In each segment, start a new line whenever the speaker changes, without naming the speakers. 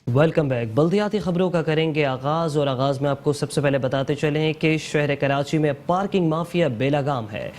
Welcome back. बल्दियाती खबरों का करेंगे आगाज और आगाज में आपको सबसे पहले बताते चलें कि शहर कराची में पार्किंग माफिया बेलगाम है।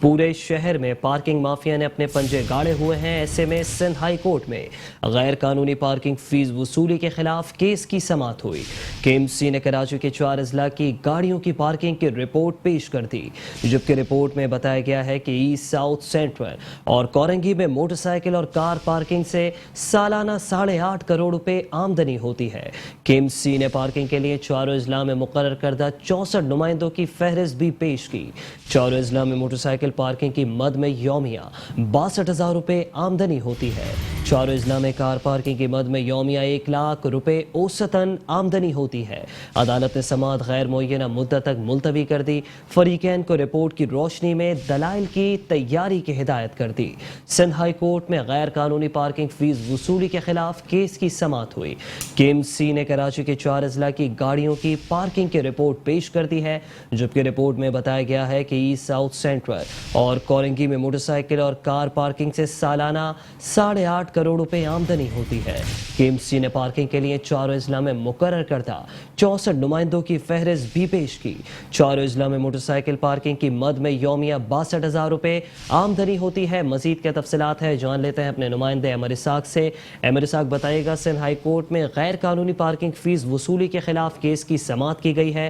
पूरे शहर में पार्किंग माफिया ने अपने पंजे गाड़े हुए हैं। ऐसे में सिंध हाई कोर्ट में गैर कानूनी पार्किंग फीस वसूली के खिलाफ केस की समाअत हुई। KMC ने कराची के 4 अजला की गाड़ियों की पार्किंग की रिपोर्ट पेश कर दी, जबकि रिपोर्ट में बताया गया है कि ईस्ट साउथ सेंट्रल और कोरंगी में मोटरसाइकिल और कार पार्किंग से सालाना 8.5 करोड़ रुपए आमदनी होती है। KMC ने पार्किंग के लिए चारों अजला में मुकर्रर करदा 64 नुमाइंदों की फहरिस्त भी पेश की। चारों अजला में मोटरसाइकिल पार्किंग की मद में यौमिया 62,000 रुपए आमदनी होती है। चारों अजला में कार पार्किंग की मद में यौमिया 1 लाख रुपए औसतन आमदनी होती है। अदालत ने समाअत गैर मुअय्यना मुद्दत तक मुलतवी कर दी। फरीकैन को रिपोर्ट की रोशनी में दलाइल की तैयारी की हिदायत कर दी। सिंध हाई कोर्ट में गैर कानूनी पार्किंग फीस वसूली के खिलाफ केस की समाअत हुई। KMC ने कराची के 4 अजला की गाड़ियों की पार्किंग की रिपोर्ट पेश कर दी है, जबकि रिपोर्ट में बताया गया है कि ईस्ट साउथ सेंट्रल और कोरंगी में मोटरसाइकिल और कार पार्किंग से सालाना 8.5 करोड़ रुपए आमदनी होती है। KMC ने पार्किंग के लिए चारों अजला में मुकर्रर करदा 64 नुमाइंदों की फहरिस्त भी पेश की। चारों अजला में मोटरसाइकिल पार्किंग की मद में यौमिया 62,000 रुपए आमदनी होती है। मजीद क्या तफसीलात है जान लेते हैं अपने नुमाइंदे अमर इसाक से। अमर इसाक बताइएगा, सिंध हाई कोर्ट में गैर कानूनी पार्किंग फीस वसूली के खिलाफ केस की समाअत की गई है।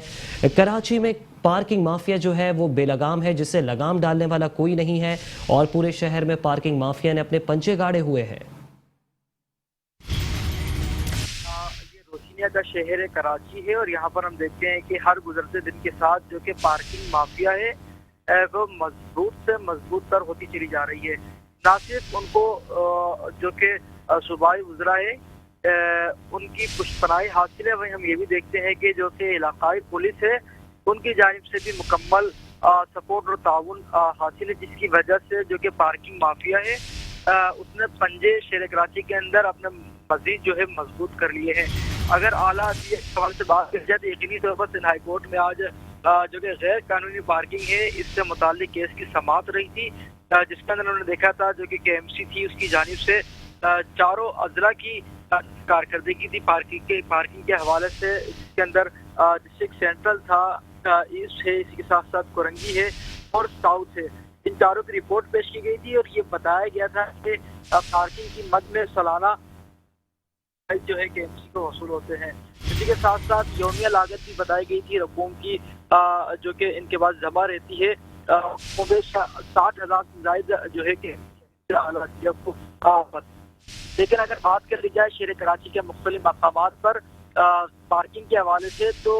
कराची में पार्किंग माफिया जो है वो बेलगाम है, जिसे लगाम डालने वाला कोई नहीं है और पूरे शहर में पार्किंग माफिया ने अपने पंजे गाड़े हुए हैं।
ये रोशनिया का शहर है कराची है और यहाँ पर हम देखते हैं कि हर गुजरते दिन के साथ जो कि पार्किंग माफिया है वो मजबूत से मजबूत तर होती चली जा रही है। ना सिर्फ उनको जो कि सूबाई गुजरा है उनकी पुष्पनाई हासिल है, वहीं हम ये भी देखते हैं कि जो कि इलाकाई पुलिस है उनकी जानिब से भी मुकम्मल सपोर्ट और ताउन हासिल है, जिसकी वजह से जो कि पार्किंग माफिया है उसने पंजे शहर कराची के अंदर अपने मजीद जो है मजबूत कर लिए हैं। अगर आला सवाल से बात की जाए तो यकीनी तौर पर सिंध हाई कोर्ट में आज जो कि गैर कानूनी पार्किंग है इससे मुताल्लिक केस की समाअत रही थी, जिसके अंदर उन्होंने देखा था जो कि KMC थी उसकी जानिब से चारों अजला की कारकर्दगी थी पार्किंग के हवाले से, जिसके अंदर डिस्ट्रिक्ट सेंट्रल था, ईस्ट है, इसी के साथ साथ कोरंगी है और साउथ है। इन चारों की रिपोर्ट पेश की गई थी और ये बताया गया था कि पार्किंग की मद में सालाना जो है KMC को वसूल होते हैं। इसी के साथ साथ यौमिया लागत भी बताई गई थी रकूम की जो कि इनके पास जमा रहती है 60,000 से ज्यादा जो है कि लेकिन अगर बात कर ली जाए शहर कराची के मुख्तलिफ मकामात पर पार्किंग के हवाले से तो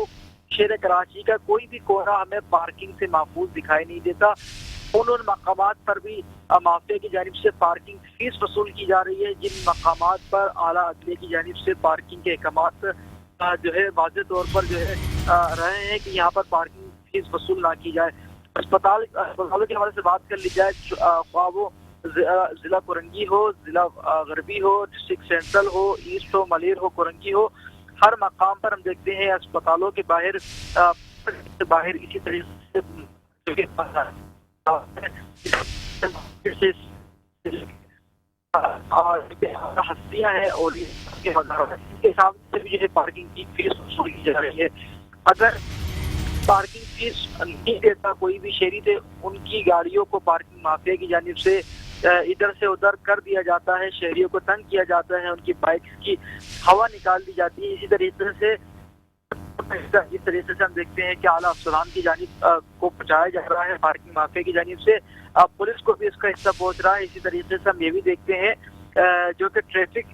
शहर कराची का कोई भी कोना हमें पार्किंग से महफूज दिखाई नहीं देता। उन मकामात पर भी माफिया की जानिब से पार्किंग फीस वसूल की जा रही है, जिन मकामात पर आला अदलिया की जानिब से पार्किंग के अहकामात जो है वाज़ेह तौर पर जो है रहे हैं कि यहाँ पर पार्किंग फीस वसूल ना की जाए। अस्पतालों के हवाले से बात कर ली जाए, ख्वाह वो जिला कोरंगी हो, जिला गरबी हो, डिस्ट्रिक्ट सेंट्रल हो, ईस्ट हो, मलेर हो, कोरंगी हो, हर मकाम पर हम देखते हैं अस्पतालों के बाहर इसी तरीके से हस्तियां हैं और इसके हिसाब से भी जो है पार्किंग की फीस वसूल की जा रही है। अगर पार्किंग फीस नहीं देता कोई भी शहरी थे उनकी गाड़ियों को पार्किंग माफिया की जानिब से इधर से उधर कर दिया जाता है, शहरियों को तंग किया जाता है, उनकी बाइक्स की हवा निकाल दी जाती है। इसी तरीके से इस तरीके से हम देखते हैं कि आला अफसरान की जानिब को पहुंचाया जा रहा है पार्किंग माफिया की जानिब से, पुलिस को भी इसका हिस्सा पहुंच रहा है। इसी तरीके से हम ये भी देखते हैं जो कि ट्रैफिक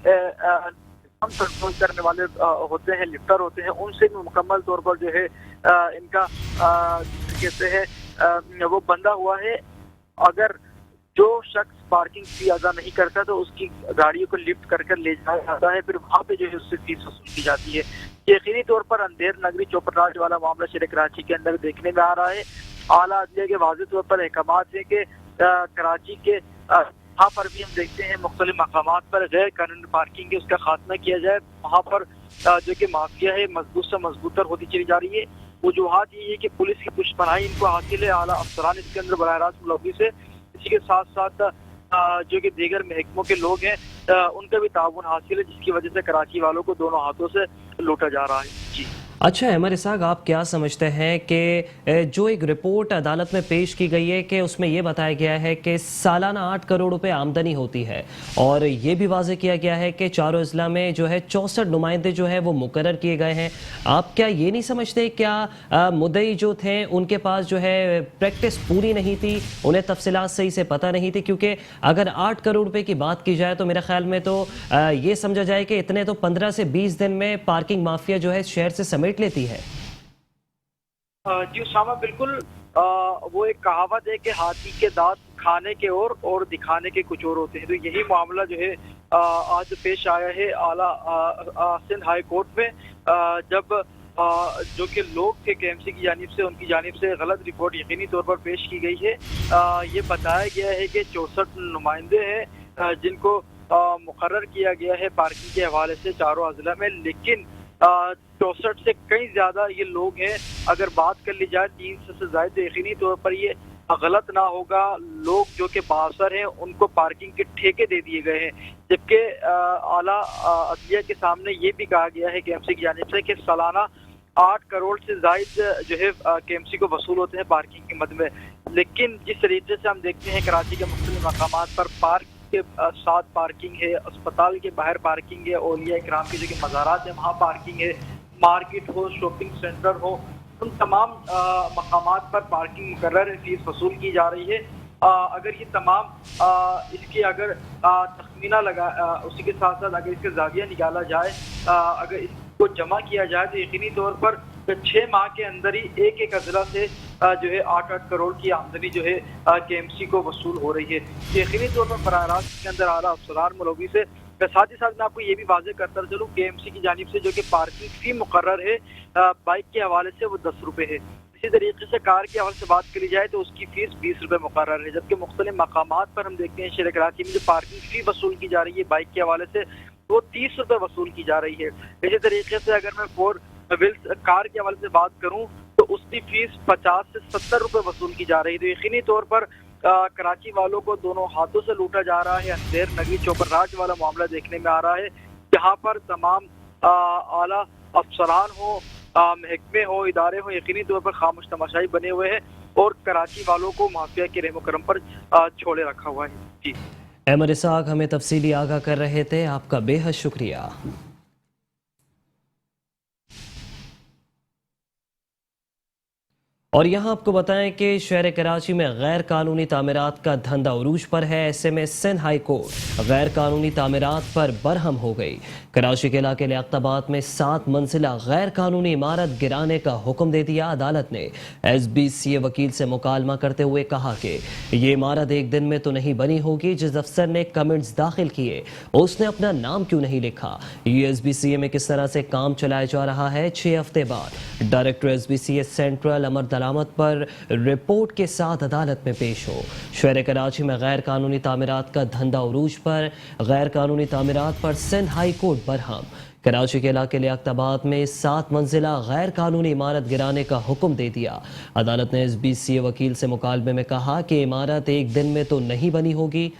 हम कंट्रोल करने वाले होते हैं, लिफ्टर होते हैं, उनसे भी मुकम्मल तौर पर जो है इनका कैसे है वो बंधा हुआ है। अगर जो शख्स पार्किंग फी अदा नहीं करता तो उसकी गाड़ियों को लिफ्ट कर ले जाया जाता है, फिर वहाँ पे जो है उससे फीस वसूल की जाती है। यकीनी तौर पर अंधेर नगरी चौपराज वाला मामला शहर कराची के अंदर देखने में आ रहा है। आला अदलिया के वाज़ेह तौर पर अहकामात है कि कराची के वहाँ पर भी हम देखते हैं मुख्तलिफ मकामात पर गैर कानूनी पार्किंग है उसका खात्मा किया जाए। वहाँ पर जो कि माफिया है मजबूत से मजबूत तर होती चली जा रही है। वजूहात ये है कि पुलिस की पुष्पनाही इनको हासिल है, आला अफसरान इसके अंदर बराह रास्त मुलव्विस है। इसी के साथ साथ जो कि दीगर महकमों के लोग हैं उनका भी ताउन हासिल है, जिसकी वजह से कराची वालों को दोनों हाथों से लूटा जा रहा है। जी
अच्छा अहमद इसाक, आप क्या समझते हैं कि जो एक रिपोर्ट अदालत में पेश की गई है कि उसमें ये बताया गया है कि सालाना 8 करोड़ रुपए आमदनी होती है, और ये भी वाज़ेह किया गया है कि चारों अजला में जो है 64 नुमाइंदे जो है वो मुकर्रर किए गए हैं। आप क्या ये नहीं समझते क्या मुद्दई जो थे उनके पास जो है प्रैक्टिस पूरी नहीं थी, उन्हें तफसीलात सही से पता नहीं थी? क्योंकि अगर 8 करोड़ रुपए की बात की जाए तो मेरे ख्याल में तो ये समझा जाए कि इतने तो 15 से 20 दिन में पार्किंग माफिया जो है शहर से समेट लेती है।
जी उसामा, बिल्कुल वो एक कहावत है कि हाथी के दांत खाने के और दिखाने के कुछ और होते हैं। तो यही मामला जो है आज पेश आया है आला सिंध हाई कोर्ट में, जब जो कि लोग थे केएमसी की जानिब से, उनकी जानिब से गलत रिपोर्ट यकीनी तौर पर पेश की गई है। ये बताया गया है कि 64 नुमाइंदे हैं जिनको मुकर्रर किया गया है पार्किंग के हवाले से चारों अजला में, लेकिन 64 से कई ज्यादा ये लोग हैं। अगर बात कर ली जाए 300 से ज्यादा, यकीनी तौर पर ये गलत ना होगा। लोग जो कि बासर हैं उनको पार्किंग के ठेके दे दिए गए हैं, जबकि आला अदलिया के सामने ये भी कहा गया है केएमसी की जानिब से कि सालाना 8 करोड़ से ज्यादा जो है केएमसी को वसूल होते हैं पार्किंग के मद में। लेकिन जिस तरीके से हम देखते हैं कराची के मुख्तलिफ मकामात पर पार्क के साथ पार्किंग है, अस्पताल के बाहर पार्किंग है, औलिया इकराम के जो कि मज़ारात है वहाँ पार्किंग है, मार्केट हो, शॉपिंग सेंटर हो, उन तमाम मकामात पर पार्किंग मुकर्रर फीस वसूल की जा रही है। अगर ये तमाम इसकी अगर तखमीना लगा उसी के साथ साथ अगर इसका जाविया निकाला जाए, अगर इसको जमा किया जाए तो यकीनी तौर पर 6 माह के अंदर ही एक अजला से जो है 8 करोड़ की आमदनी जो है केएमसी को वसूल हो रही है। यकीनी तौर पर बराह रास्त के अंदर आला अफसरान मुलवी से, साथ ही साथ मैं आपको ये भी वाज़ेह करता चलूँ केएमसी की जानिब से जो कि पार्किंग फी मुकर्रर है बाइक के हवाले से वो 10 रुपये है। इसी तरीके से कार के हवाले से बात करी जाए तो उसकी फीस 20 रुपये मुकर्रर है, जबकि मुख्तलिफ मकामात पर हम देखते हैं शहर कराची में जो पार्किंग फी वसूल की जा रही है बाइक के हवाले से वो 30 रुपये वसूल की जा रही है। इसी तरीके से अगर मैं 4 व्हील्स कार के हवाले से बात करूँ तो उसकी फीस 50 से 70 रुपये वसूल की जा रही है। तो यकीनी तौर पर कराची वालों को दोनों हाथों से लूटा जा रहा है। अंधेर नगरी चौपर राज वाला मामला देखने में आ रहा है, जहाँ पर तमाम आला अफसरान हो, महकमे हो, इदारे हो, यकीनी तौर पर खामोश तमाशाई बने हुए हैं और कराची वालों को माफिया के रहमो करम पर छोड़े रखा हुआ है। जी
अहमद इसाक हमें तफसीली आगाह कर रहे थे, आपका बेहद शुक्रिया। और यहाँ आपको बताएं कि शहर कराची में गैर कानूनी तामीरात का धंधा उरूज पर है। ऐसे में सिंध हाई कोर्ट गैर कानूनी तामीरात पर बरहम हो गई। कराची के इलाके लियाकताबाद में 7 मंजिला गैर कानूनी इमारत गिराने का हुक्म दे दिया। अदालत ने SBCA वकील से मुकालमा करते हुए कहा कि ये इमारत एक दिन में तो नहीं बनी होगी। जिस अफसर ने कमेंट्स दाखिल किए उसने अपना नाम क्यों नहीं लिखा? ये SBCA में किस तरह से काम चलाया जा रहा है? 6 हफ्ते बाद डायरेक्टर SBCA सेंट्रल अमर दलामत पर रिपोर्ट के साथ अदालत में पेश हो। शहर कराची में गैर कानूनी तामीरात का धंधा उरूज पर, गैर कानूनी तामीरात पर सिंध हाई कोर्ट बरहम। कराची के इलाके लियाकताबाद में 7 मंजिला गैर कानूनी इमारत गिराने का हुक्म दे दिया। अदालत ने SBCA वकील से मुकालमे में कहा कि इमारत एक दिन में तो नहीं बनी होगी।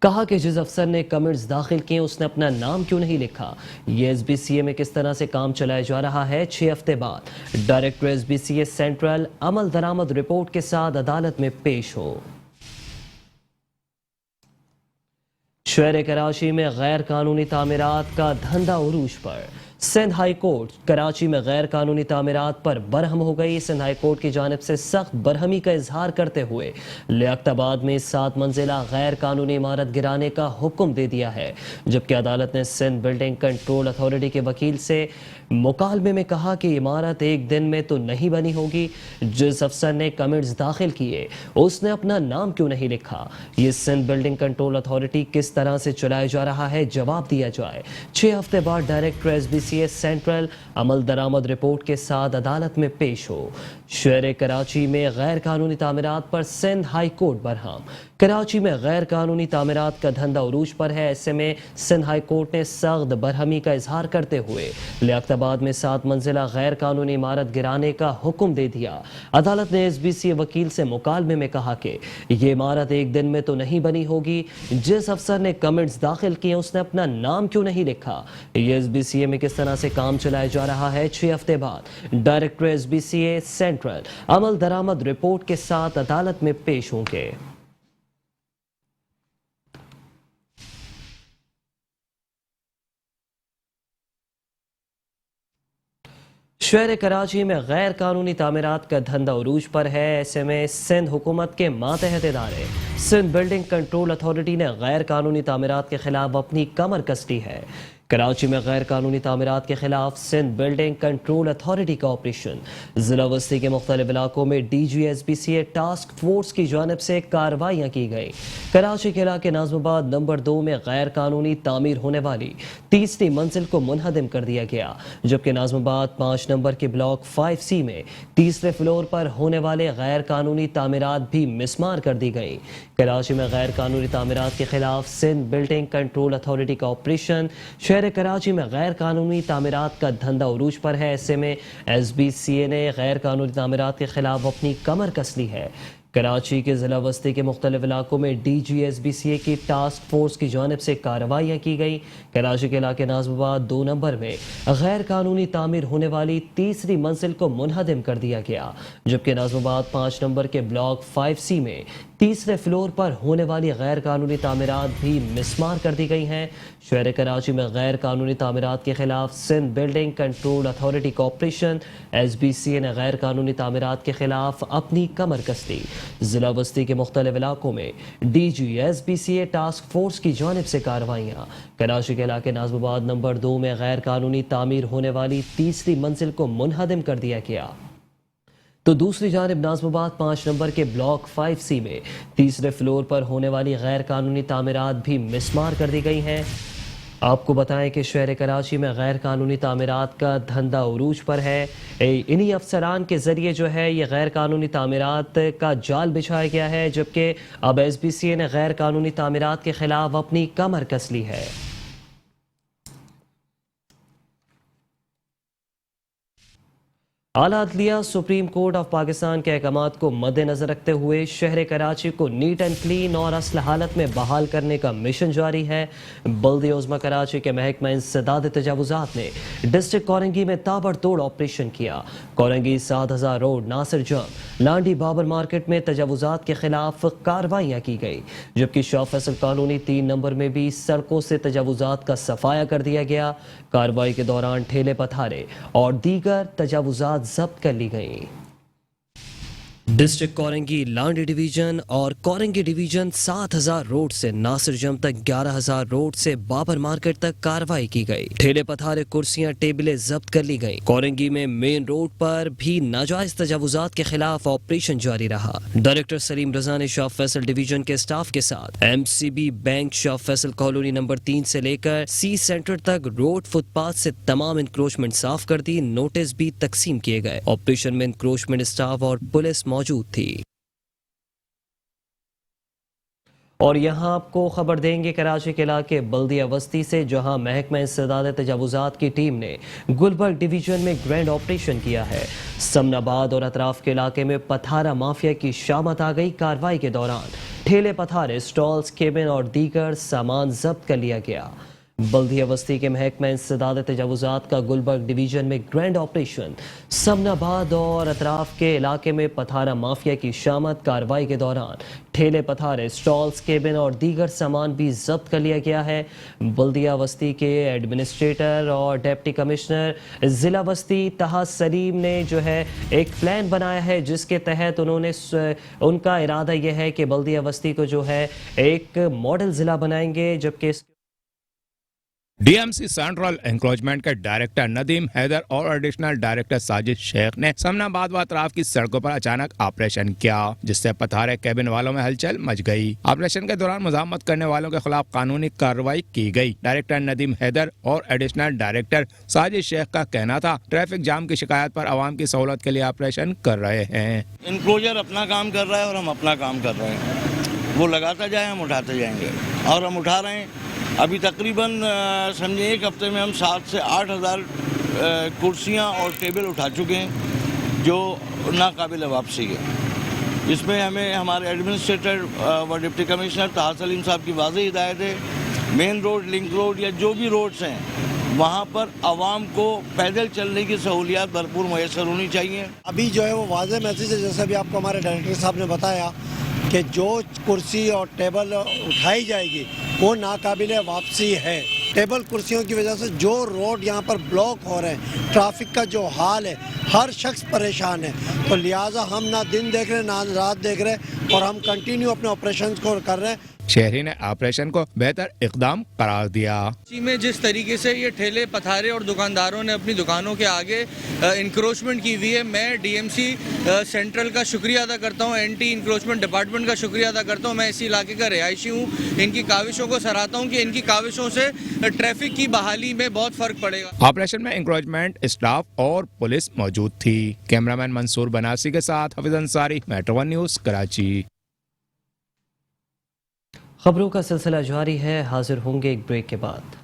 कहा कि जिस अफसर ने कमेंट्स दाखिल किए उसने अपना नाम क्यों नहीं लिखा? ये SBCA में किस तरह से काम चलाया जा रहा है? 6 हफ्ते बाद डायरेक्टर SBCA सेंट्रल अमल दरामद रिपोर्ट के साथ अदालत में पेश हो। शहर कराची में गैर कानूनी तामीरात का धंधा उरूज पर। सिंध हाई कोर्ट कराची में गैर कानूनी तामीरात पर बरहम हो गई। सिंध हाई कोर्ट की जानिब से सख्त बरहमी का इजहार करते हुए लियाकताबाद में 7 मंजिला गैर कानूनी इमारत गिराने का हुक्म दे दिया है, जबकि अदालत ने सिंध बिल्डिंग कंट्रोल अथॉरिटी के वकील से मुकालमे में कहा कि इमारत एक दिन में तो नहीं बनी होगी। जिस अफसर ने कमेंट्स दाखिल किए उसने अपना नाम क्यों नहीं लिखा? ये सिंध बिल्डिंग कंट्रोल अथॉरिटी किस तरह से चलाया जा रहा है? जवाब दिया जाए। 6 हफ्ते बाद डायरेक्टर SBCA सेंट्रल अमल दरामद रिपोर्ट के साथ अदालत में पेश हो। शहर कराची में गैर कानूनी तामीरात पर सिंध हाई कोर्ट बरहम। कराची में गैर कानूनी तामीरात का धंधा उरूज पर है। ऐसे में सिंध हाई कोर्ट ने सख्त बरहमी का इजहार करते हुए लियाकताबाद में 7 मंजिला गैर कानूनी इमारत गिराने का हुक्म दे दिया। अदालत ने SBCA वकील से मुकालमे में कहा कि ये इमारत एक दिन में तो नहीं बनी होगी। जिस अफसर ने कमेंट्स दाखिल किए उसने अपना नाम क्यों नहीं लिखा। ये SBCA में किस तरह से काम चलाया जा रहा है। 6 हफ्ते बाद डायरेक्टर SBCA सेंट्रल अमल दरामद रिपोर्ट के साथ अदालत में पेश होंगे। शहर कराची में गैर कानूनी तामीरात का धंधा उरूज पर है। ऐसे में सिंध हुकूमत के मातहत इदारे सिंध बिल्डिंग कंट्रोल अथॉरिटी ने गैर कानूनी तामीरात के खिलाफ अपनी कमर कसी है। कराची में गैर कानूनी तामीरात के खिलाफ सिंध बिल्डिंग कंट्रोल अथॉरिटी का ऑपरेशन जिला बस्ती के मुख्तलिफ इलाकों में DG SBCA टास्क फोर्स की जानिब से कार्रवाइयाँ की गई। कराची के इलाके नाज़माबाद नंबर 2 में गैर कानूनी तामीर होने वाली 30वीं मंजिल को मुनहदम कर दिया गया, जबकि नाज़माबाद 5 नंबर के ब्लॉक 5C में 3रे फ्लोर पर होने वाले गैर कानूनी तामीरात भी मिसमार कर दी गई। कराची में गैर कानूनी तामीरात के खिलाफ सिंध बिल्डिंग कंट्रोल अथॉरिटी का ऑपरेशन शहर कराची में गैर कानूनी तामीरात का धंधा उरूज पर है। ऐसे में SBCA ने गैर कानूनी तामीरात के खिलाफ अपनी कमर कस ली है। कराची के जिला बस्ती के मुख्तलिफ इलाकों में DG SBCA की टास्क फोर्स की जानिब से कार्रवाइयाँ की गई। कराची के इलाके नाज़माबाद 2 नंबर में गैर कानूनी तामीर होने वाली 3री मंजिल को मुनहदम कर दिया गया, जबकि नाज़माबाद 5 नंबर के ब्लॉक 5C में 3रे फ्लोर पर होने वाली गैर कानूनी तामीरात भी मिसमार कर दी गई हैं। शहर कराची में गैर कानूनी तामीरात के खिलाफ सिंध बिल्डिंग कंट्रोल अथॉरिटी का ऑपरेशन SBCA ने गैर कानूनी तामीरात के खिलाफ अपनी कमर कस दी। जिला बस्ती के मुख्तलिफ इलाकों में DG SBCA टास्क फोर्स की जानिब से कार्रवाइयाँ। कराची के इलाके नाज़माबाद नंबर 2 में गैर कानूनी तामीर होने वाली 3री मंजिल को मुनहदम कर दिया गया, तो दूसरी जानिब नाज़माबाद 5 नंबर के ब्लॉक 5C में 3रे फ्लोर पर होने वाली गैर कानूनी तामीरात भी मिसमार कर दी गई हैं। आपको बताएं कि शहर कराची में गैर कानूनी तामीरात का धंधा उरूज पर है। इन्हीं अफसरान के ज़रिए जो है ये गैर कानूनी तामीरात का जाल बिछाया गया है, जबकि अब SBCA ने गैर कानूनी तामीरात के खिलाफ अपनी कमर कस ली है। आला अदलिया सुप्रीम कोर्ट ऑफ पाकिस्तान के अहकामात को मद्देनजर रखते हुए शहर कराची को नीट एंड क्लीन और असल हालत में बहाल करने का मिशन जारी है। बल्दिया उज़्मा कराची के महकमा इंसदाद तजावुज़ात ने डिस्ट्रिक्ट कोरंगी में ताबड़तोड़ ऑपरेशन किया। कोरंगी 7000 रोड नासिर जंग लांडी बाबर मार्केट में तजावुज़ात के खिलाफ कार्रवाइयाँ की गई, जबकि शाह फैसल कॉलोनी 3 नंबर में भी सड़कों से तजावुज़ात का सफाया कर दिया गया। कार्रवाई के दौरान ठेले पथारे और दीगर तजावुज़ात जब्त कर ली गई। डिस्ट्रिक्ट कोरंगी लांडी डिवीजन और कोरंगी डिवीजन 7000 रोड से नासिर जम तक 11000 रोड से बाबर मार्केट तक कार्रवाई की गई। ठेले पथारे कुर्सियां टेबलें जब्त कर ली गई। कोरंगी में मेन रोड पर भी नाजायज तजावुजात के खिलाफ ऑपरेशन जारी रहा। डायरेक्टर सलीम रजा ने शाह फैसल डिवीजन के स्टाफ के साथ MCB bank Shah Faisal colony number 3 से लेकर C सेंटर तक रोड फुटपाथ से तमाम इंक्रोचमेंट साफ कर दी। नोटिस भी तकसीम किए गए। ऑपरेशन में इंक्रोचमेंट स्टाफ और पुलिस मौजूद थी। और यहाँ आपको खबर देंगे कराची के इलाके बल्दिया वस्ती से, जहाँ महकमा इंसदाद तजावुज़ात की टीम ने गुलबर्ग डिवीजन में ग्रैंड ऑपरेशन किया है। समनाबाद और अतराफ के इलाके में पथारा माफिया की शामत आ गई। कार्रवाई के दौरान ठेले पथारे, स्टॉल्स, केबिन और दीगर सामान जब्त कर लिया गया। बल्दिया वस्ती के महकमा इंसदाद तजावुज़ात का गुलबर्ग डिवीजन में ग्रैंड ऑपरेशन समनाबाद और अतराफ के इलाके में पथारा माफिया की शामत। कार्रवाई के दौरान ठेले पथारे, स्टॉल्स, केबिन और दीगर सामान भी जब्त कर लिया गया है। बल्दिया वस्ती के एडमिनिस्ट्रेटर और डिप्टी कमिश्नर जिला वस्ती तहा सलीम ने जो है एक प्लान बनाया है, जिसके तहत उनका इरादा यह है कि बल्दिया वस्ती को जो है एक मॉडल जिला बनाएंगे, जबकि
DMC सेंट्रल एनक्रोचमेंट के डायरेक्टर नदीम हैदर और एडिशनल डायरेक्टर साजिद शेख ने समनाबाद व अतराफ की सड़कों पर अचानक ऑपरेशन किया, जिससे पथारे केबिन वालों में हलचल मच गई। ऑपरेशन के दौरान मुजामत करने वालों के खिलाफ कानूनी कार्रवाई की गई। डायरेक्टर नदीम हैदर और एडिशनल डायरेक्टर साजिद शेख का कहना था, ट्रैफिक जाम की शिकायत पर आवाम की सहूलत के लिए ऑपरेशन कर रहे हैं।
इनक्लोजर अपना काम कर रहा है और हम अपना काम कर रहे हैं। وہ لگاتا جائیں، ہم اٹھاتے جائیں گے اور ہم اٹھا رہے ہیں. ابھی تقریباً سمجھیں ایک ہفتے میں ہم 7 سے 8 ہزار کرسیاں اور ٹیبل اٹھا چکے ہیں جو ناقابل واپسی ہے. اس میں ہمیں ہمارے ایڈمنسٹریٹر و ڈپٹی کمشنر طاہر سلیم صاحب کی واضح ہدایت ہے، مین روڈ، لنک روڈ یا جو بھی روڈز ہیں وہاں پر عوام کو پیدل چلنے کی سہولیات بھرپور میسر ہونی چاہیے.
ابھی جو ہے وہ واضح میسیج ہے، جیسے بھی آپ کو ہمارے ڈائریکٹر صاحب نے بتایا کہ جو کرسی اور ٹیبل اٹھائی جائے گی وہ ناقابل واپسی ہے. ٹیبل کرسیوں کی وجہ سے جو روڈ یہاں پر بلاک ہو رہے ہیں، ٹرافک کا جو حال ہے، ہر شخص پریشان ہے. تو لہٰذا ہم نہ دن دیکھ رہے نہ رات دیکھ رہے اور ہم کنٹینیو اپنے آپریشنز کو کر رہے ہیں.
شہری نے آپریشن کو بہتر اقدام قرار دیا.
میں جس طریقے سے یہ ٹھیلے پتھارے اور دکانداروں نے اپنی دکانوں کے آگے انکروچمنٹ کی ہوئی ہے، میں ڈی ایم سی سینٹرل کا شکریہ ادا کرتا ہوں، اینٹی انکروچمنٹ ڈپارٹمنٹ کا شکریہ ادا کرتا ہوں. میں اسی علاقے کا رہائشی ہوں، ان کی کاوشوں کو سراہتا ہوں کہ ان کی کاوشوں سے ٹریفک کی بحالی میں بہت فرق پڑے گا.
آپریشن میں انکروچمنٹ اسٹاف اور پولیس موجود تھی. کیمرامین منصور بنارسی کے ساتھ Hafeez Ansari, metro one news, Karachi.
خبروں کا سلسلہ جاری ہے، حاضر ہوں گے ایک بریک کے بعد.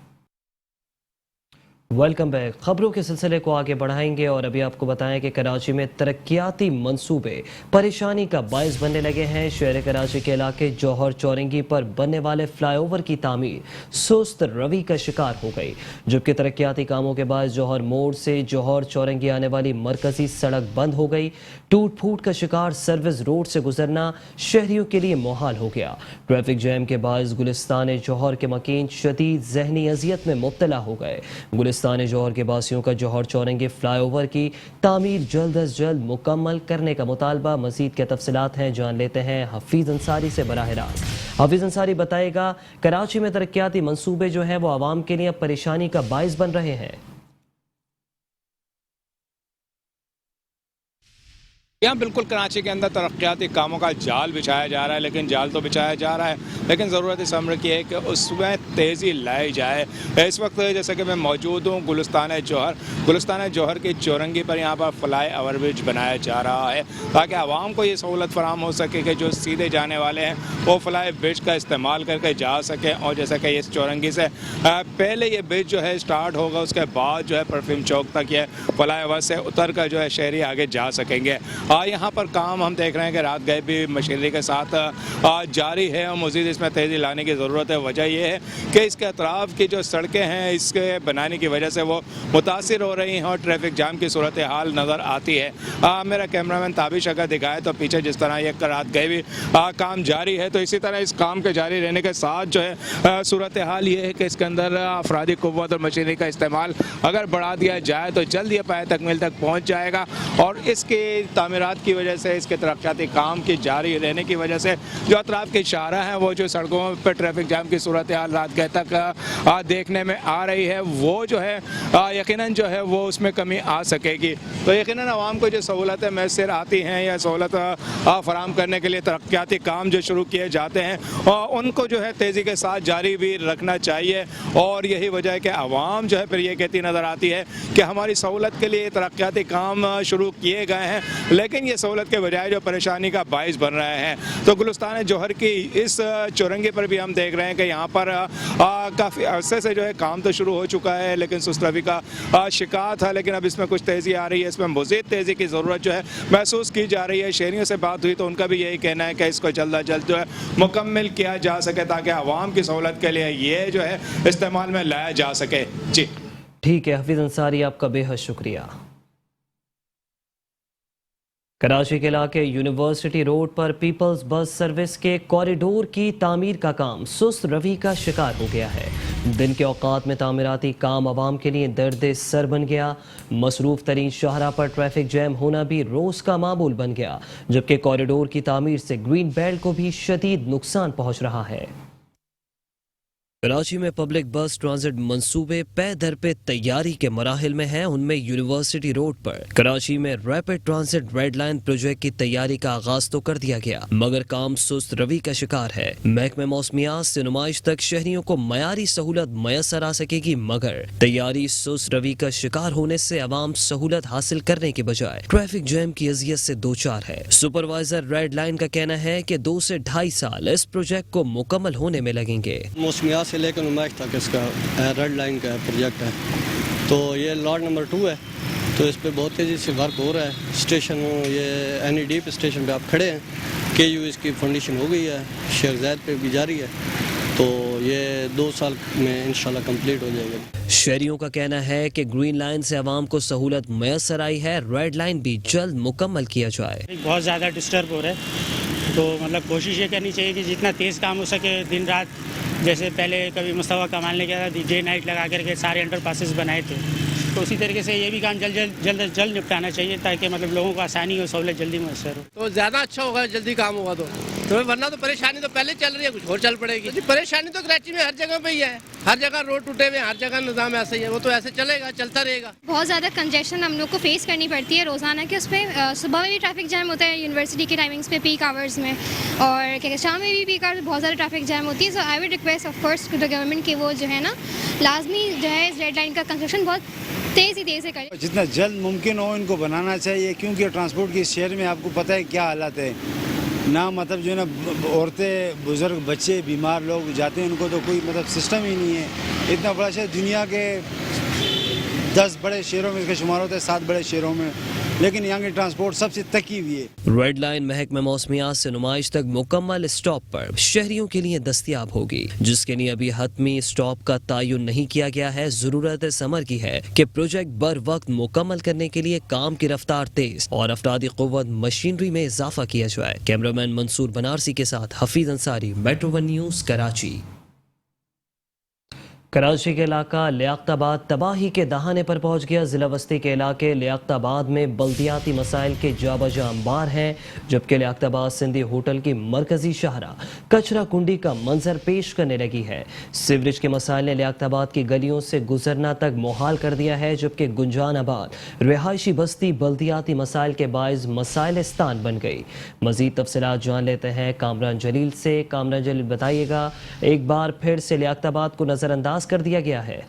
Welcome back. خبروں کے سلسلے کو آگے بڑھائیں گے اور ابھی آپ کو بتائیں کہ کراچی میں ترقیاتی منصوبے پریشانی کا باعث بننے لگے ہیں. شہر کراچی کے علاقے جوہر چورنگی پر بننے والے فلائی اوور کی تعمیر سست روی کا شکار ہو گئی، جبکہ ترقیاتی کاموں کے باعث جوہر موڑ سے جوہر چورنگی آنے والی مرکزی سڑک بند ہو گئی. ٹوٹ پھوٹ کا شکار سروس روڈ سے گزرنا شہریوں کے لیے محال ہو گیا. ٹریفک جیم کے باعث گلستان جوہر کے مکین شدید ذہنی اذیت میں مبتلا ہو گئے. گلستان جوہر کے باسیوں کا جوہر چورنگی فلائی اوور کی تعمیر جلد از جلد مکمل کرنے کا مطالبہ. مزید کیا تفصیلات ہیں جان لیتے ہیں حفیظ انصاری سے براہ راست. حفیظ انصاری بتائے گا، کراچی میں ترقیاتی منصوبے جو ہیں وہ عوام کے لیے پریشانی کا باعث بن رہے ہیں.
یہاں بالکل کراچی کے اندر ترقیاتی کاموں کا جال بچھایا جا رہا ہے، لیکن جال تو بچھایا جا رہا ہے لیکن ضرورت اس امر کی ہے کہ اس میں تیزی لائی جائے. اس وقت جیسے کہ میں موجود ہوں گلستان جوہر کی چورنگی پر، یہاں پر فلائی اوور برج بنایا جا رہا ہے تاکہ عوام کو یہ سہولت فراہم ہو سکے کہ جو سیدھے جانے والے ہیں وہ فلائی برج کا استعمال کر کے جا سکیں. اور جیسا کہ اس چورنگی سے پہلے یہ برج جو ہے اسٹارٹ ہوگا، اس کے بعد جو ہے پرفیوم چوک تک یہ فلائی اوور سے اتر کر جو ہے شہری آگے جا سکیں گے. یہاں پر کام ہم دیکھ رہے ہیں کہ رات گئے بھی مشینری کے ساتھ جاری ہے اور مزید اس میں تیزی لانے کی ضرورت ہے. وجہ یہ ہے کہ اس کے اطراف کی جو سڑکیں ہیں اس کے بنانے کی وجہ سے وہ متاثر ہو رہی ہیں اور ٹریفک جام کی صورتحال نظر آتی ہے. میرا کیمرامین تابش اگر دکھائے تو پیچھے جس طرح یہ رات گئے بھی کام جاری ہے، تو اسی طرح اس کام کے جاری رہنے کے ساتھ جو ہے صورتحال یہ ہے کہ اس کے اندر افرادی قوت اور مشینری کا استعمال اگر بڑھا دیا جائے تو جلد یہ پائے تکمیل تک پہنچ جائے گا. اور اس کی تعمیرات کی وجہ سے، اس کے ترقیاتی کام کی جاری رہنے کی وجہ سے جو اطراف کے شاہراہ ہیں وہ جو سڑکوں پر ٹریفک جام کی صورتحال رات گئے تک دیکھنے میں آ رہی ہے، وہ جو ہے یقیناً جو ہے وہ اس میں کمی آ سکے گی. تو یقیناً عوام کو جو سہولتیں میسر آتی ہیں یا سہولت فراہم کرنے کے لیے ترقیاتی کام جو شروع کیے جاتے ہیں ان کو جو ہے تیزی کے ساتھ جاری بھی رکھنا چاہیے. اور یہی وجہ ہے کہ عوام جو ہے پھر یہ کہتی نظر آتی ہے کہ ہماری سہولت کے لیے ترقیاتی کام شروع کیے گئے ہیں لیکن یہ سہولت کے بجائے جو پریشانی کا باعث بن رہے ہیں. تو گلستان جوہر کی اس چورنگی پر بھی ہم دیکھ رہے ہیں کہ یہاں پر کافی عرصے سے جو ہے کام تو شروع ہو چکا ہے لیکن سست روی کا شکار تھا، لیکن اب اس میں کچھ تیزی آ رہی ہے، اس میں مزید تیزی کی ضرورت جو ہے محسوس کی جا رہی ہے. شہریوں سے بات ہوئی تو ان کا بھی یہی کہنا ہے کہ اس کو جلد از جلد جو ہے مکمل کیا جا سکے تاکہ عوام کی سہولت کے لیے یہ جو ہے استعمال میں لایا جا سکے. جی
ٹھیک ہے حفیظ انصاری، آپ کا بے حد شکریہ. کراچی کے علاقے یونیورسٹی روڈ پر پیپلز بس سروس کے کوریڈور کی تعمیر کا کام سست روی کا شکار ہو گیا ہے. دن کے اوقات میں تعمیراتی کام عوام کے لیے درد سر بن گیا. مصروف ترین شاہراہ پر ٹریفک جیم ہونا بھی روز کا معمول بن گیا، جبکہ کوریڈور کی تعمیر سے گرین بیلٹ کو بھی شدید نقصان پہنچ رہا ہے. कराची में पब्लिक बस ट्रांजिट मंसूबे पे दर पे तैयारी के मराहिल में हैं। उनमें यूनिवर्सिटी रोड पर कराची में rapid transit red line project की तैयारी का आगाज तो कर दिया गया, मगर काम सुस्त रवि का शिकार है। महकमे मौसमियात से नुमाइश तक शहरियों को मयारी सहूलत मैसर आ सकेगी, मगर तैयारी सुस्त रवि का शिकार होने से अवाम सहूलत हासिल करने के बजाय ट्रैफिक जैम की अजियत से दो चार है। सुपरवाइजर रेड लाइन का कहना है कि 2 से 2.5 साल इस प्रोजेक्ट को मुकम्मल होने में लगेंगे।
मौसमियात से लेकर नुमाइश तक इसका रेड लाइन का प्रोजेक्ट है, तो ये लॉट नंबर 2 है, तो इस पे बहुत तेज़ी से वर्क हो रहा है। स्टेशन ये NED पे स्टेशन पे आप खड़े हैं, KU इसकी फाउंडेशन हो गई है, शेख ज़ायद पे भी जारी है, तो ये 2 साल में इंशाल्लाह कंप्लीट हो जाएगा।
शहरियों का कहना है कि ग्रीन लाइन से अवाम को सहूलत मैसर आई है, रेड लाइन भी जल्द मुकम्मल किया जाए।
बहुत ज़्यादा डिस्टर्ब हो रहा है, तो मतलब कोशिश ये करनी चाहिए कि जितना तेज़ काम हो सके दिन रात, जैसे पहले कभी मुस्तफा कमाल ने किया था, डे नाइट लगा करके सारे अंडर पासेस बनाए थे, तो उसी तरीके से ये भी काम जल्द निपटाना चाहिए ताकि मतलब लोगों को आसानी हो, सहूलत जल्दी मैसर हो।
तो ज़्यादा अच्छा होगा, जल्दी काम होगा तो वरना तो परेशानी तो पहले चल रही है, कुछ और चल पड़ेगी। परेशानी तो कराची में हर जगह पे ही है, हर जगह रोड टूटे हुए, हर जगह निज़ाम ऐसे ही है, वो तो ऐसे चलेगा, चलता रहेगा।
बहुत ज़्यादा कंजेशन हम लोग को फेस करनी पड़ती है रोज़ाना के, उस पर सुबह में भी ट्रैफिक जैम होता है यूनिवर्सिटी के टाइमिंग्स पे पीक आवर्स में, और क्या शाम में भी पीक आवर्स बहुत ज़्यादा ट्रैफिक जैम होती है। So I would request of course to the government कि वो जो है ना लाजमी जो है इस रेड लाइन का कंस्ट्रक्शन बहुत तेज़ी से करें।
जितना जल्द मुमकिन हो इनको बनाना चाहिए, क्योंकि ट्रांसपोर्ट के शहर में आपको पता है क्या हालात है ना, मतलब जो है ना औरतें, बुजुर्ग, बच्चे, बीमार लोग जाते हैं, उनको तो कोई मतलब सिस्टम ही नहीं है। इतना बड़ा शहर, दुनिया के 10 बड़े शहरों में इसका शुमार होता है, 7 बड़े शहरों में, लेकिन यहाँ की ट्रांसपोर्ट सबसे तकी हुई है।
रेड लाइन महकमे मौसमियात से नुमाइश तक मुकम्मल स्टॉप पर शहरियों के लिए दस्तयाब होगी, जिसके लिए अभी हतमी स्टॉप का तयन नहीं किया गया है। जरूरत समर की है कि प्रोजेक्ट बर वक्त मुकम्मल करने के लिए काम की रफ्तार तेज और अफरादी क़ुव्वत मशीनरी में इजाफा किया जाए। कैमरामैन मंसूर बनारसी के साथ हफीज अंसारी, मेट्रो 1 न्यूज़, कराची। कराची के इलाका लियाकताबाद तबाही के दहाने पर पहुंच गया। जिला वस्ती के इलाके लियाकताबाद में बल्दियाती मसाइल के जाबजा अंबार हैं, जबकि लियाकताबाद सिंधी होटल की मरकजी शाहरा कचरा कुंडी का मंजर पेश करने लगी है। सीवरेज के मसाइल ने लियाकताबाद की गलियों से गुजरना तक मुहाल कर दिया है, जबकि गुंजानाबाद रिहायशी बस्ती बल्दियाती मसाइल के बायस मसाइलिस्तान बन गई। मजीद तफसीलात जान लेते हैं कामरान जलील से। कामरान जलील, बताइएगा, एक बार फिर से लियाकताबाद को नजरअंदाज कर दिया गया है।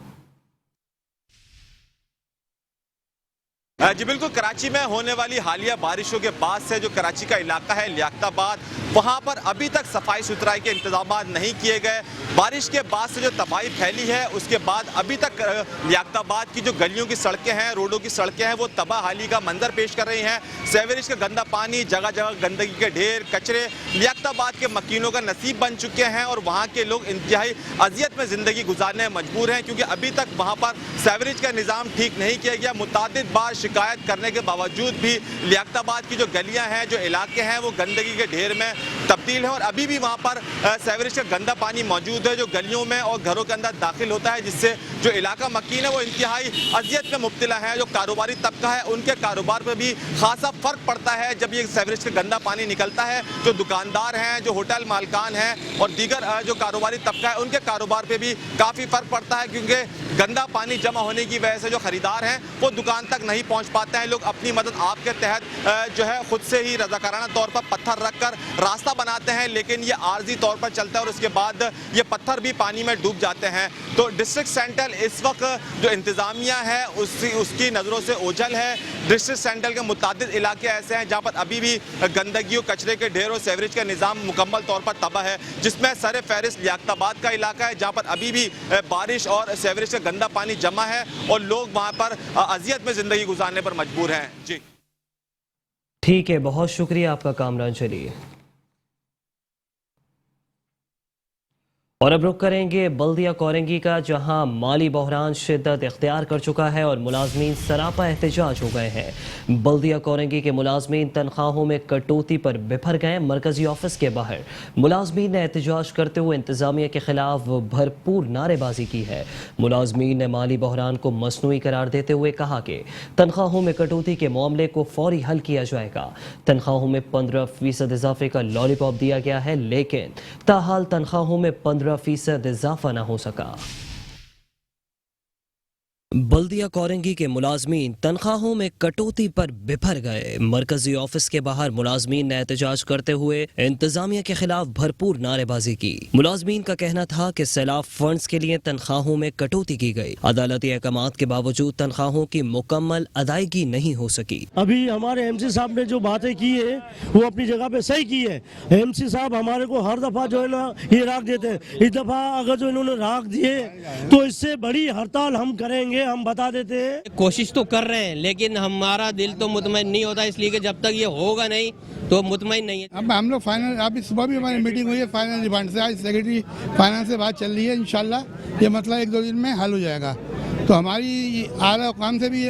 जी बिल्कुल, कराची में होने वाली हालिया बारिशों के बाद से जो कराची का इलाका है लियाकताबाद, वहाँ पर अभी तक सफाई सुथराई के इंतजाम नहीं किए गए। बारिश के बाद से जो तबाही फैली है, उसके बाद अभी तक लियाकताबाद की जो गलियों की सड़कें हैं, रोडों की सड़कें हैं, वो तबाह हाली का मंजर पेश कर रही हैं। सेवरेज का गंदा पानी, जगह जगह गंदगी के ढेर, कचरे लियाकताबाद के मकीनों का नसीब बन चुके हैं, और वहाँ के लोग इंतहाई अजियत में ज़िंदगी गुजारने में मजबूर हैं, क्योंकि अभी तक वहाँ पर सेवरेज का निज़ाम ठीक नहीं किया गया। मुतादिद बार शिकायत करने के बावजूद भी लियाकताबाद की जो गलियां हैं, जो इलाके हैं, वो गंदगी के ढेर में तब्दील है, और अभी भी वहां पर सेवरेज का गंदा पानी मौजूद है जो गलियों में और घरों के अंदर दाखिल होता है, जिससे जो इलाका मकीन है वो इंतहाई अजियत में मुब्तला है। जो कारोबारी तबका है, उनके कारोबार पर भी खासा फर्क पड़ता है जब ये सेवरेज का गंदा पानी निकलता है। जो दुकानदार हैं, जो होटल मालकान हैं और दीगर जो कारोबारी तबका है, उनके कारोबार पर भी काफ़ी फर्क पड़ता है, क्योंकि गंदा पानी जमा होने की वजह से जो खरीदार हैं वो दुकान तक नहीं पहुँच पाते हैं। लोग अपनी मदद आप के तहत जो है खुद से ही रजाकाराना तौर पर पत्थर रखकर रास्ता बनाते हैं, लेकिन ये आर्जी तौर पर चलता है और उसके बाद ये पत्थर भी पानी में डूब जाते हैं। तो डिस्ट्रिक्ट सेंट्रल इस वक्त जो इंतज़ामिया है उसकी नज़रों से ओझल है। डिस्ट्रिक्ट सेंट्रल के मुतादिद इलाके ऐसे हैं जहाँ पर अभी भी गंदगी, कचरे के ढेर और सेवरेज का निज़ाम मुकम्मल तौर पर तबाह है, जिसमें सर फहरिस्त लियाकताबाद का इलाका है, जहाँ पर अभी भी बारिश और सेवरेज का गंदा पानी जमा है और लोग वहाँ पर अजियत में ज़िंदगी गुजारने पर मजबूर हैं। जी
ठीक है, बहुत शुक्रिया आपका कामरान। चलिए और अब रुख करेंगे बल्दिया कोरंगी का, जहां माली बहरान शिद्दत इख्तियार कर चुका है और मुलाजमीन सरापा एहतजाज हो गए हैं। बल्दिया कोरंगी के मुलाजमीन तनख्वाहों में कटौती पर बिफर गए। मरकजी ऑफिस के बाहर मुलाजमीन ने एहतजाज करते हुए इंतजामिया के खिलाफ भरपूर नारेबाजी की है। मुलाजमीन ने माली बहरान को मसनूई करार देते हुए कहा कि तनख्वाहों में कटौती के मामले को फौरी हल किया जाएगा। तनख्वाहों में 15% इजाफे का लॉलीपॉप दिया गया है, लेकिन ताहाल तनख्वाहों में 15 15% इजाफा न हो सका। बल्दिया कोरंगी के मुलाजमीन तनख्वाहों में कटौती पर बिफर गए। मरकजी ऑफिस के बाहर मुलाजमीन ने एहतजाज करते हुए इंतजामिया के खिलाफ भरपूर नारेबाजी की। मुलाजमीन का कहना था कि सैलाब फंड्स के लिए तनख्वाहों में कटौती की गई। अदालती अहकामात के बावजूद तनख्वाहों की मुकम्मल अदायगी नहीं हो सकी।
अभी हमारे MC साहब ने जो बातें की है वो अपनी जगह पे सही की है। MC साहब हमारे को हर दफा जो है ना ये राख देते हैं, इस दफा अगर जो इन्होंने राख दिए तो इससे बड़ी हड़ताल हम करेंगे, हम बता देते हैं।
कोशिश तो कर रहे हैं लेकिन हमारा दिल तो मुतमईन नहीं होता, इसलिए कि जब तक ये होगा नहीं तो मुतमईन नहीं है।
अब हम लोग फाइनल, अभी सुबह भी हमारी मीटिंग हुई है फाइनल डिमांड से, आज सेक्रेटरी फाइनेंस से बात चल रही है, इंशाल्लाह ये मसला 1-2 दिन में हल हो जाएगा। तो हमारी आला हुकाम से भी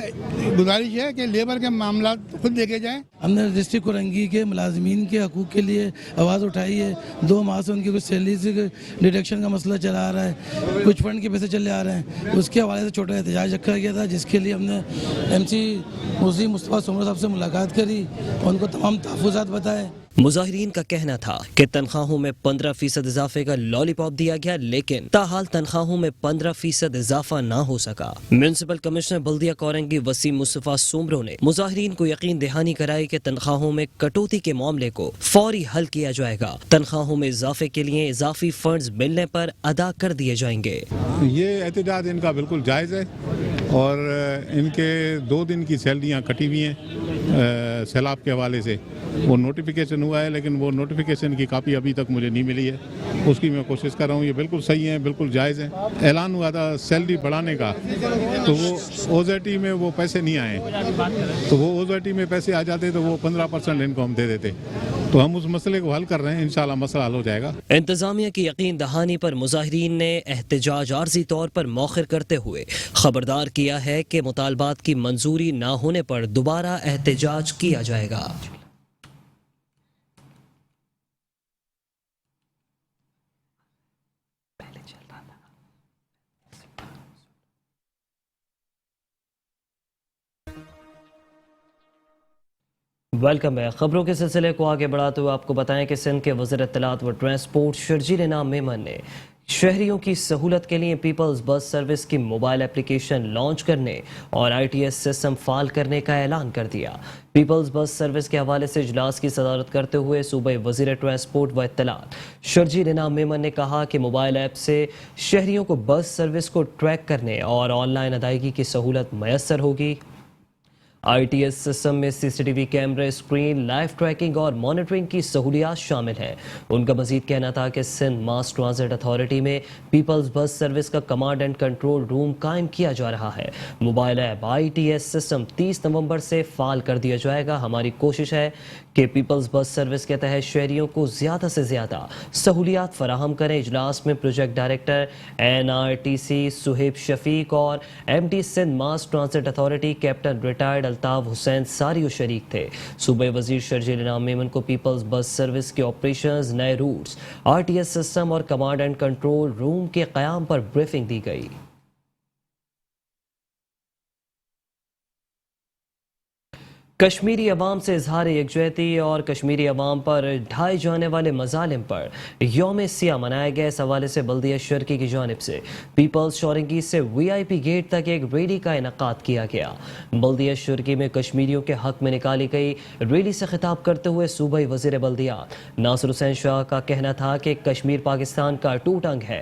गुजारिश है कि लेबर के मामला खुद देखे जाएं।
हमने डिस्ट्रिक्ट कोरंगी के मुलाजमीन के हकूक़ के लिए आवाज़ उठाई है। 2 माह से उनकी कुछ सैलरी से डिडक्शन का मसला चला आ रहा है, कुछ फंड के पैसे चले आ रहे हैं, उसके हवाले से छोटा एहतजाज रखा गया था, जिसके लिए हमने MC मुस्तफ़ा सुमर साहब से मुलाकात करी, उनको तमाम तहफ़्फ़ुज़ात बताए।
मुजाहिरीन का कहना था कि तनख्वाहों में 15% इजाफे का लॉलीपॉप दिया गया, लेकिन ताहाल तनख्वाहों में 15% इजाफा ना हो सका। म्यूनिसिपल कमिश्नर बल्दिया कोरंगी वसीम मुस्तफ़ा सुमरो ने मुजाहिरीन को यकीन दहानी कराई कि तनख्वाहों में कटौती के मामले को फौरी हल किया जाएगा। तनख्वाहों में इजाफे के लिए इजाफी फंड्स मिलने पर अदा कर दिए जाएंगे।
ये एहतजाज इनका बिल्कुल जायज़ है और इनके 2 दिन की सैलरियाँ कटी हुई हैं सैलाब के हवाले से। वो नोटिफिकेशन हुआ है लेकिन वो नोटिफिकेशन की कापी अभी तक मुझे नहीं मिली है, उसकी मैं कोशिश कर रहा हूँ। ये बिल्कुल सही है, बिल्कुल जायज़ है। ऐलान हुआ था सैलरी बढ़ाने का, तो वो OZT में वो पैसे नहीं आए, तो वो OZT में पैसे आ जाते तो वो 15% इनको हम दे देते। तो हम उस मसले को हल कर रहे हैं, इंशाल्लाह मसला हल हो जाएगा।
इंतजामिया की यकीन दहानी पर मुजाहिरीन ने एहतजाज आर्जी तौर पर मौखिर करते हुए खबरदार किया है कि मुतालबात की मंजूरी ना होने पर दोबारा एहतजाज किया जाएगा। वेलकम है। खबरों के सिलसिले को आगे बढ़ाते हुए आपको बताएं कि सिंध के वज़ीर इत्तलात व ट्रांसपोर्ट शर्जील इनाम मेमन ने शहरियों की सहूलत के लिए पीपल्स बस सर्विस की मोबाइल एप्लीकेशन लॉन्च करने और ITS सिस्टम फाल करने का ऐलान कर दिया। पीपल्स बस सर्विस के हवाले से इजलास की सदारत करते हुए सूबाई वज़ीर ट्रांसपोर्ट व इत्तलात शर्जील इनाम मेमन ने कहा कि मोबाइल ऐप से शहरियों को बस सर्विस को ट्रैक करने और ऑनलाइन अदायगी की सहूलत मैसर होगी। ITS सिस्टम में CCTV कैमरे, स्क्रीन, लाइव ट्रैकिंग और मॉनिटरिंग की सहूलियात शामिल हैं। उनका मजीद कहना था कि सिंध मास ट्रांजिट अथॉरिटी में पीपल्स बस सर्विस का कमांड एंड कंट्रोल रूम कायम किया जा रहा है। मोबाइल ऐप ITS सिस्टम 30 नवंबर से फाल कर दिया जाएगा। हमारी कोशिश है कि पीपल्स बस सर्विस के तहत शहरियों को ज़्यादा से ज़्यादा सहूलियात फराहम करें। इजलास में project director NRTC Suhaib Shafiq और MD Sindh mass transit authority captain retired Altaf Hussain Sario शरीक थे। सूबे वजीर शर्जील इनाम मेमन को पीपल्स बस सर्विस के ऑपरेशंस, नए रूट्स, ITS सिस्टम और कमांड एंड कंट्रोल रूम के क़याम पर ब्रीफिंग दी गई। कश्मीरी अवाम से इजहार यकजहती और कश्मीरी अवाम पर ढाए जाने वाले मजालिम पर यौम सियाह मनाया गया। इस हवाले से बल्दिया शर्की की जानिब से पीपल्स शौरंगी से VIP गेट तक एक रैली का इनकाद किया गया। बल्दिया शर्की में कश्मीरियों के हक में निकाली गई रैली से खिताब करते हुए सूबाई वजीर बल्दिया नासिर हुसैन शाह का कहना था कि कश्मीर पाकिस्तान का अटूट अंग है।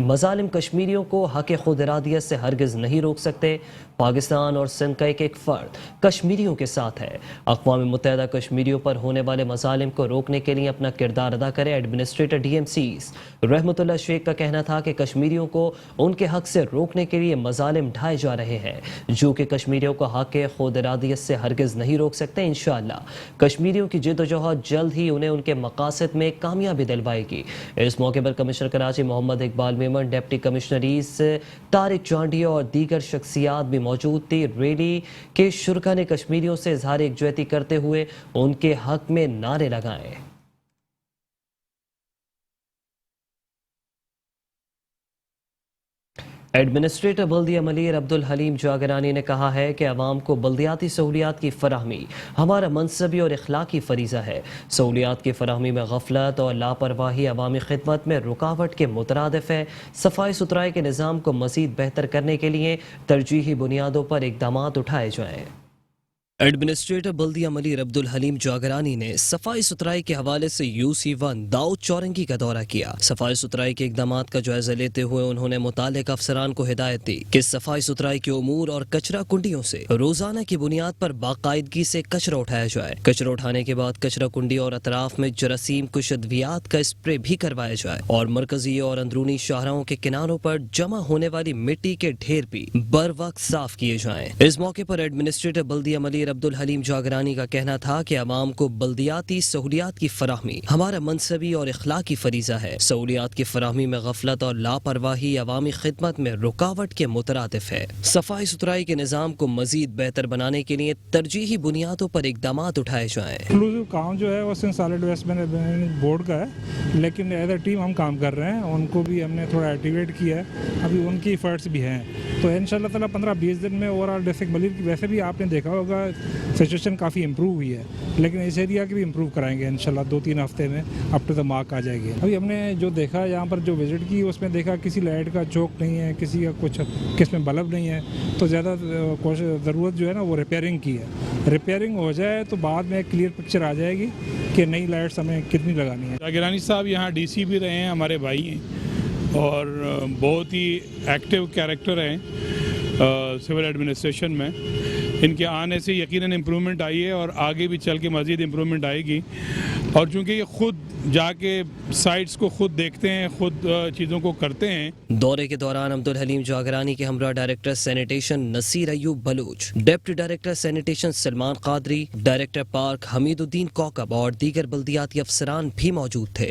मजालिम कश्मीरियों को हक खुद इरादियत से हरगिज़ नहीं रोक सकते। पाकिस्तान और सिंध का एक फर्द कश्मीरियों के साथ है। अक़वाम मुत्तहिदा कश्मीरियों पर होने वाले मसालिम को रोकने के लिए अपना किरदार अदा करे। एडमिनिस्ट्रेटर DMCs रहमतुल्लाह शेख का कहना था कि कश्मीरियों को उनके हक से रोकने के लिए मसालिम ढाए जा रहे हैं, जो कि कश्मीरियों को हक खुद इरादियत से हरगिज़ नहीं रोक सकते। इंशाअल्लाह कश्मीरियों की जिद्दोजहद जल्द ही उन्हें उनके मकासद में कामयाबी दिलवाएगी। इस मौके पर commissioner Karachi Mohammad Iqbal Memon, deputy commissioner east Tariq Chandia और दीगर शख्सियात भी मौजूद थी। रैली के शुरका ने कश्मीरियों से इजहार यकजहती करते हुए उनके हक में नारे लगाए। ایڈمنسٹریٹر بلدیہ ملیر عبدالحلیم جاگرانی نے کہا ہے کہ عوام کو بلدیاتی سہولیات کی فراہمی ہمارا منصبی اور اخلاقی فریضہ ہے. سہولیات کی فراہمی میں غفلت اور لاپرواہی عوامی خدمت میں رکاوٹ کے مترادف ہے. صفائی ستھرائی کے نظام کو مزید بہتر کرنے کے لیے ترجیحی بنیادوں پر اقدامات اٹھائے جائیں. ایڈمنسٹریٹر بلدیہ ملیر عبدالحلیم جاگرانی نے صفائی ستھرائی کے حوالے سے UC1 داؤد چورنگی کا دورہ کیا. صفائی ستھرائی کے اقدامات کا جائزہ لیتے ہوئے انہوں نے متعلقہ افسران کو ہدایت دی کہ صفائی ستھرائی کے امور اور کچرا کنڈیوں سے روزانہ کی بنیاد پر باقاعدگی سے کچرا اٹھایا جائے. کچرا اٹھانے کے بعد کچرا کنڈی اور اطراف میں جراثیم کش ادویات کا اسپرے بھی کروایا جائے اور مرکزی اور اندرونی شاہراہوں کے کناروں پر جمع ہونے والی مٹی کے ڈھیر بھی بر وقت صاف کیے جائیں. اس موقع پر ایڈمنسٹریٹر بلدیہ ملیر عبدالحلیم جاگرانی کا کہنا تھا کہ عوام کو بلدیاتی سہولیات کی فراہمی ہمارا منصبی اور اخلاقی فریضہ ہے. سہولیات کی فراہمی میں غفلت اور لاپرواہی عوامی خدمت میں رکاوٹ کے مترادف ہے. صفائی ستھرائی کے نظام کو مزید بہتر بنانے کے لیے ترجیحی بنیادوں پر اقدامات اٹھائے جائیں.
انکلوسیو کام جو ہے وہ سالڈ ویسٹ مینجمنٹ بورڈ کا ہے، لیکن ایز اے ٹیم ہم کام کر رہے ہیں. ان کو بھی ہم نے تھوڑا ایکٹیویٹ کیا ہے، ابھی ان کی ایفرٹس بھی ہیں. تو ان شاء اللہ تعالیٰ 15-20 دن میں اوور آل ڈسٹرکٹ ملیر کی ویسے بھی آپ نے دیکھا ہوگا سچویشن کافی امپروو ہوئی ہے، لیکن اس ایریا کی بھی امپروو کرائیں گے انشاءاللہ 2-3 ہفتے میں اپ ٹو دا مارک آ جائے گی. ابھی ہم نے جو دیکھا یہاں پر جو وزٹ کی اس میں دیکھا کسی لائٹ کا چوک نہیں ہے، کسی کا کچھ کس میں بلب نہیں ہے، تو زیادہ ضرورت جو ہے نا وہ ریپیئرنگ کی ہے. ریپیئرنگ ہو جائے تو بعد میں ایک کلیئر پکچر آ جائے گی کہ نئی لائٹس ہمیں کتنی لگانی ہے.
جاگرانی صاحب یہاں DC بھی رہے ہیں، ہمارے بھائی ہیں اور بہت ہی ایکٹیو کیریکٹر ہیں سول ایڈمنسٹریشن میں. ان کے آنے سے یقیناً امپرومنٹ آئی ہے اور آگے بھی چل کے مزید امپرومنٹ آئے گی. اور چونکہ یہ خود جا کے سائٹس کو خود دیکھتے ہیں، خود چیزوں کو کرتے ہیں.
دورے کے دوران عبدالحلیم جاگرانی کے ہمراہ director sanitation Naseer Ayub Baloch, deputy director sanitation Salman Qadri, director park Hamid uddin Kaukab اور دیگر بلدیاتی افسران بھی موجود تھے.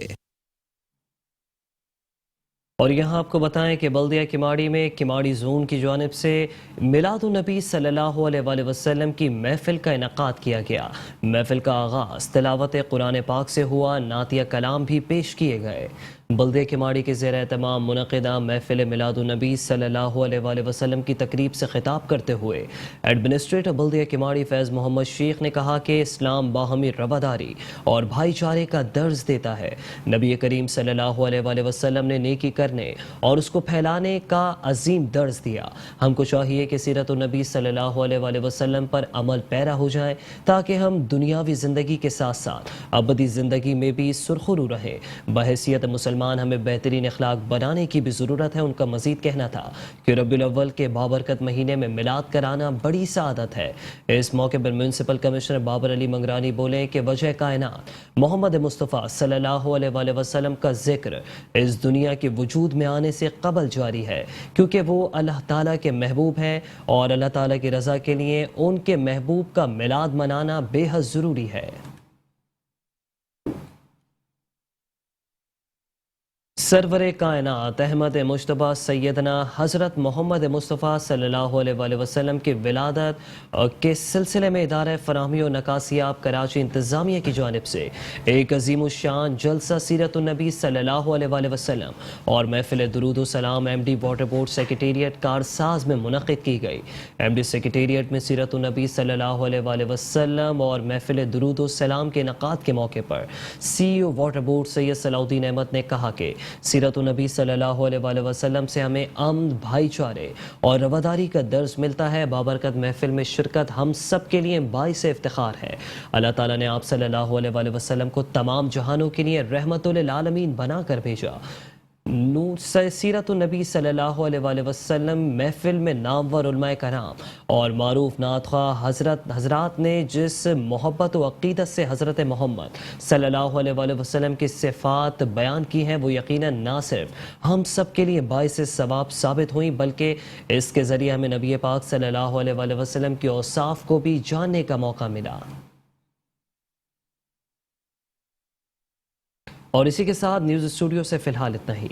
اور یہاں آپ کو بتائیں کہ بلدیہ کماڑی میں کماڑی زون کی جانب سے میلاد النبی صلی اللہ علیہ وآلہ وسلم کی محفل کا انعقاد کیا گیا. محفل کا آغاز تلاوت قرآن پاک سے ہوا، نعتیہ کلام بھی پیش کیے گئے. بلدیہ کماڑی کے زیر اہتمام منعقدہ محفل میلاد النبی صلی اللہ علیہ وآلہ وسلم کی تقریب سے خطاب کرتے ہوئے ایڈمنسٹریٹر بلدیہ کماڑی فیض محمد شیخ نے کہا کہ اسلام باہمی رواداری اور بھائی چارے کا درس دیتا ہے. نبی کریم صلی اللہ علیہ وآلہ وسلم نے نیکی کرنے اور اس کو پھیلانے کا عظیم درس دیا. ہم کو چاہیے کہ سیرت النبی صلی اللہ علیہ وآلہ وسلم پر عمل پیرا ہو جائیں تاکہ ہم دنیاوی زندگی کے ساتھ ساتھ ابدی زندگی میں بھی سرخرو رہیں. بحیثیت مسلمان ہمیں بہترین اخلاق بنانے کی بھی ضرورت ہے. ان کا مزید کہنا تھا کہ ربیع الاول کے بابرکت مہینے میں میلاد کرانا بڑی سعادت ہے. اس موقع پر میونسپل کمشنر بابر علی منگرانی بولے کہ وجہ کائنات محمد مصطفیٰ صلی اللہ علیہ وآلہ وسلم کا ذکر اس دنیا کے وجود میں آنے سے قبل جاری ہے، کیونکہ وہ اللہ تعالیٰ کے محبوب ہیں اور اللہ تعالیٰ کی رضا کے لیے ان کے محبوب کا میلاد منانا بے حد ضروری ہے. سرور کائنات احمد مجتبیٰ سیدنا حضرت محمد مصطفیٰ صلی اللہ علیہ وآلہ وسلم کی ولادت کے سلسلے میں ادارہ فراہمی و نکاسیاب کراچی انتظامیہ کی جانب سے ایک عظیم الشان جلسہ سیرت النبی صلی اللہ علیہ وآلہ وسلم اور محفل درود و سلام MD واٹر بورڈ سیکریٹریٹ کارساز میں منعقد کی گئی. MD سیکریٹریٹ میں سیرت النبی صلی اللہ علیہ وآلہ وسلم اور محفل درود و سلام کے انعقاد کے موقع پر CEO واٹر بورڈ سید صلاح الدین احمد نے کہا کہ سیرت النبی صلی اللہ علیہ وآلہ وسلم سے ہمیں امن، بھائی چارے اور رواداری کا درس ملتا ہے. بابرکت محفل میں شرکت ہم سب کے لیے باعث افتخار ہے. اللہ تعالیٰ نے آپ صلی اللہ علیہ وآلہ وسلم کو تمام جہانوں کے لیے رحمت للعالمین بنا کر بھیجا. سیرت النبی صلی اللہ علیہ وآلہ وسلم محفل میں نامور علماء کرام اور معروف نعت خواہ حضرات نے جس محبت و عقیدت سے حضرت محمد صلی اللہ علیہ وآلہ وسلم کی صفات بیان کی ہیں، وہ یقیناً نہ صرف ہم سب کے لیے باعث ثواب ثابت ہوئیں بلکہ اس کے ذریعے ہمیں نبی پاک صلی اللہ علیہ وآلہ وسلم کے اوصاف کو بھی جاننے کا موقع ملا. اور اسی کے ساتھ نیوز اسٹوڈیو سے فی الحال اتنا ہی.